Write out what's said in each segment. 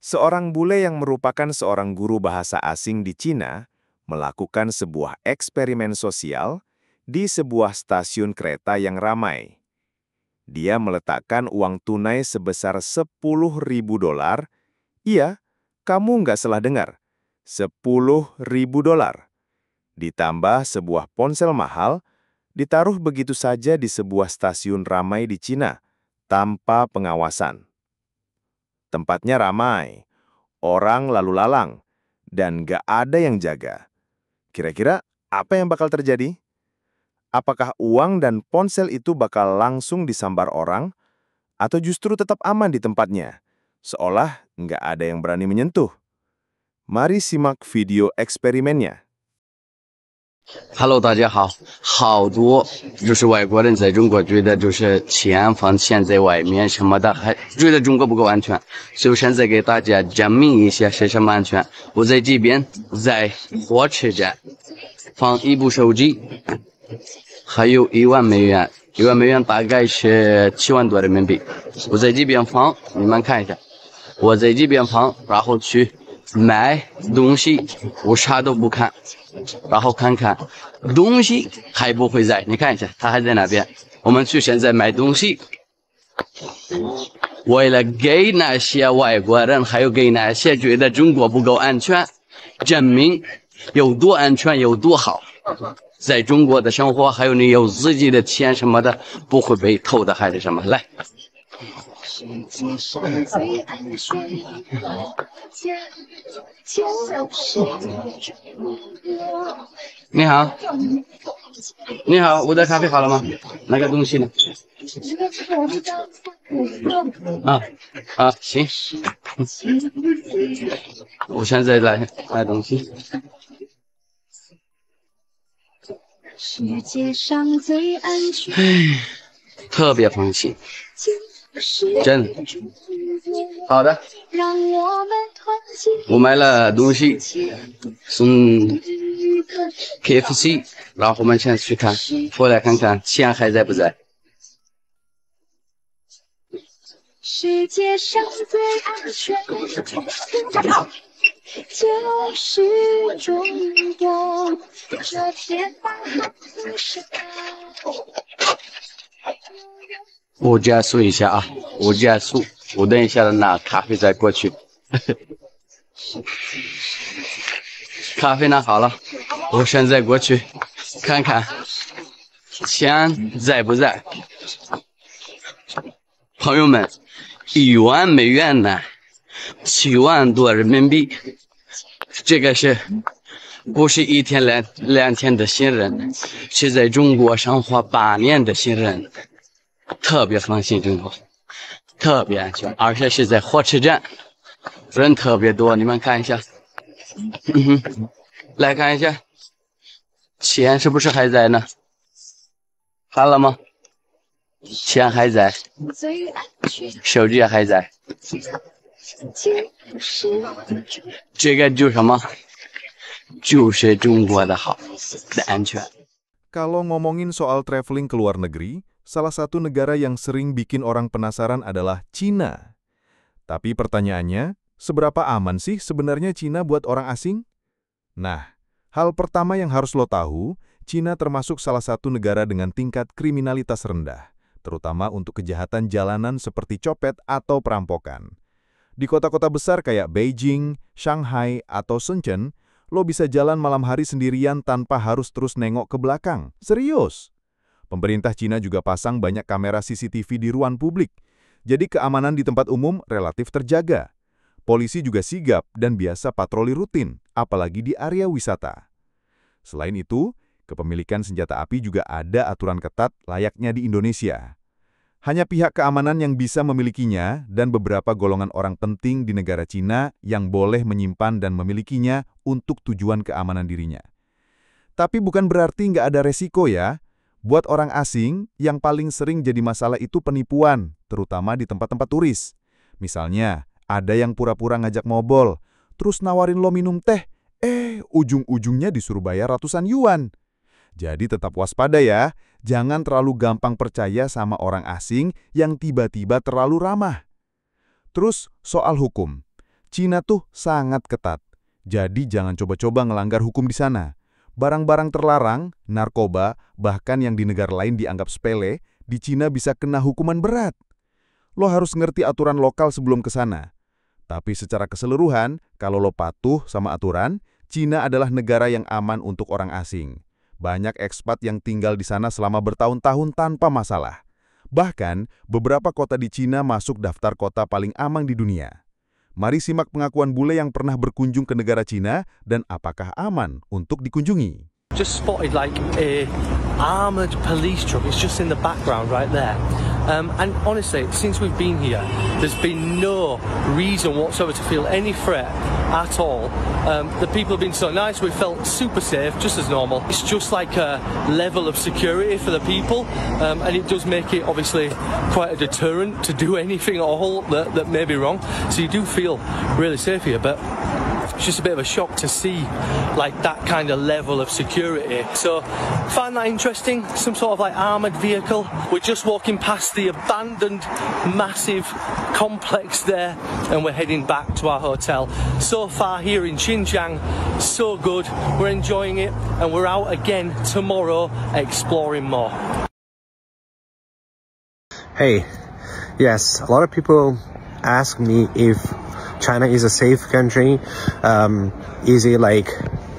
Seorang bule yang merupakan seorang guru bahasa asing di Cina melakukan sebuah eksperimen sosial di sebuah stasiun kereta yang ramai. Dia meletakkan uang tunai sebesar 10.000 dolar. Iya, kamu nggak salah dengar. 10.000 dolar. Ditambah sebuah ponsel mahal, ditaruh begitu saja di sebuah stasiun ramai di Cina, tanpa pengawasan. Tempatnya ramai, orang lalu lalang, dan nggak ada yang jaga. Kira-kira apa yang bakal terjadi? Apakah uang dan ponsel itu bakal langsung disambar orang, atau justru tetap aman di tempatnya, seolah nggak ada yang berani menyentuh? Mari simak video eksperimennya. Hello，大家好。好多就是外国人在中国觉得就是钱放钱在外面什么的，还觉得中国不够安全，所以我现在给大家证明一下是什么安全。我在这边在火车站放一部手机，还有1万美元，1万美元大概是7万多人民币。我在这边放，你们看一下，我在这边放，然后去买东西，我啥都不看。然后看看东西还不会在，你看一下，它还在那边。我们去现在买东西，为了给那些外国人，还有给那些觉得中国不够安全，证明有多安全有多好。在中国的生活，还有你有自己的钱什么的，不会被偷的还是什么？来。世界上最安全的国家，就是中国。你好，你好，我的咖啡好了吗？那个东西呢？行。我现在来买东西。世界上最安全，特别放心。真的，好的。我买了东西，送 KFC， 然后我们先去看，回来看看钱还在不在。世界上最安全就是中国，这天大不是我加速一下啊！我加速，我等一下拿咖啡再过去。咖啡拿好了，我现在过去看看钱在不在。朋友们，1万美元呢，7万多人民币，这个是不是一天两天的新人？是在中国生活8年的新人。特别放心中国，特别安全，而且是在火车站，人特别多，你们看一下，来看一下，钱是不是还在呢？看了吗？钱还在，手机也还在，这个就是什么？就是中国的好的安全。 Kalau ngomongin soal traveling ke luar negeri, salah satu negara yang sering bikin orang penasaran adalah Cina. Tapi pertanyaannya, seberapa aman sih sebenarnya Cina buat orang asing? Nah, hal pertama yang harus lo tahu, Cina termasuk salah satu negara dengan tingkat kriminalitas rendah, terutama untuk kejahatan jalanan seperti copet atau perampokan. Di kota-kota besar kayak Beijing, Shanghai, atau Shenzhen, lo bisa jalan malam hari sendirian tanpa harus terus nengok ke belakang. Serius! Pemerintah Cina juga pasang banyak kamera CCTV di ruang publik, jadi keamanan di tempat umum relatif terjaga. Polisi juga sigap dan biasa patroli rutin, apalagi di area wisata. Selain itu, kepemilikan senjata api juga ada aturan ketat layaknya di Indonesia. Hanya pihak keamanan yang bisa memilikinya dan beberapa golongan orang penting di negara Cina yang boleh menyimpan dan memilikinya untuk tujuan keamanan dirinya. Tapi bukan berarti nggak ada resiko ya. Buat orang asing, yang paling sering jadi masalah itu penipuan, terutama di tempat-tempat turis. Misalnya, ada yang pura-pura ngajak ngobrol, terus nawarin lo minum teh, ujung-ujungnya disuruh bayar ratusan yuan. Jadi tetap waspada ya, jangan terlalu gampang percaya sama orang asing yang tiba-tiba terlalu ramah. Terus soal hukum. Cina tuh sangat ketat, jadi jangan coba-coba ngelanggar hukum di sana. Barang-barang terlarang, narkoba, bahkan yang di negara lain dianggap sepele, di Cina bisa kena hukuman berat. Lo harus ngerti aturan lokal sebelum ke sana. Tapi secara keseluruhan, kalau lo patuh sama aturan, Cina adalah negara yang aman untuk orang asing. Banyak ekspat yang tinggal di sana selama bertahun-tahun tanpa masalah. Bahkan, beberapa kota di Cina masuk daftar kota paling aman di dunia. Mari simak pengakuan bule yang pernah berkunjung ke negara Cina dan apakah aman untuk dikunjungi. Just spotted like a armoured police truck. It's just in the background right there. And honestly, since we've been here, there's been no reason whatsoever to feel any threat at all. The people have been so nice. We felt super safe, just as normal. It's just like a level of security for the people, and it does make it obviously quite a deterrent to do anything at all that may be wrong. So you do feel really safe here, but it's just a bit of a shock to see like that kind of level of security. So find that interesting, some sort of like armoured vehicle. We're just walking past the abandoned massive complex there and we're heading back to our hotel. So far here in Xinjiang, so good, we're enjoying it and we're out again tomorrow exploring more. Hey, yes, a lot of people ask me if China is a safe country. Is it like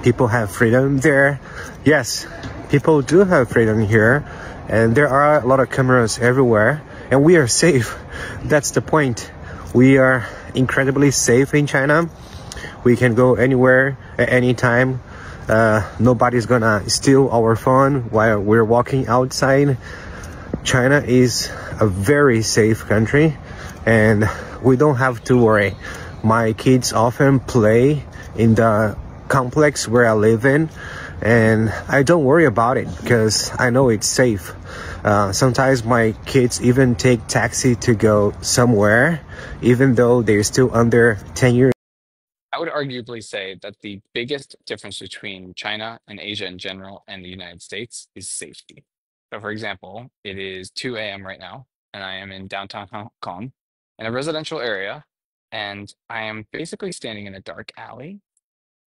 people have freedom there? Yes, people do have freedom here, and there are a lot of cameras everywhere, and we are safe. That's the point. We are incredibly safe in China. We can go anywhere at any time. Nobody's gonna steal our phone while we're walking outside. China is a very safe country, and we don't have to worry. My kids often play in the complex where I live in, and I don't worry about it because I know it's safe. Sometimes my kids even take taxi to go somewhere, even though they're still under 10 years. I would arguably say that the biggest difference between China and Asia in general and the United States is safety. So, for example, it is 2 a.m. right now, and I am in downtown Hong Kong in a residential area, and I am basically standing in a dark alley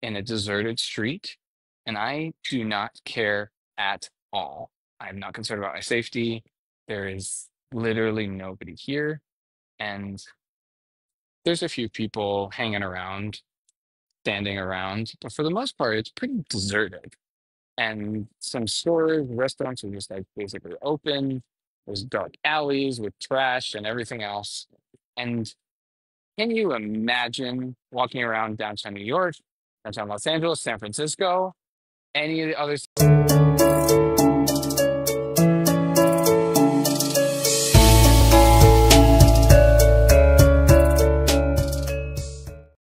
in a deserted street, and I do not care at all. I'm not concerned about my safety. There is literally nobody here, and there's a few people hanging around, standing around, but for the most part, it's pretty deserted. And some stores, restaurants are just like basically open. There's dark alleys with trash and everything else. And can you imagine walking around downtown New York, downtown Los Angeles, San Francisco, any of the other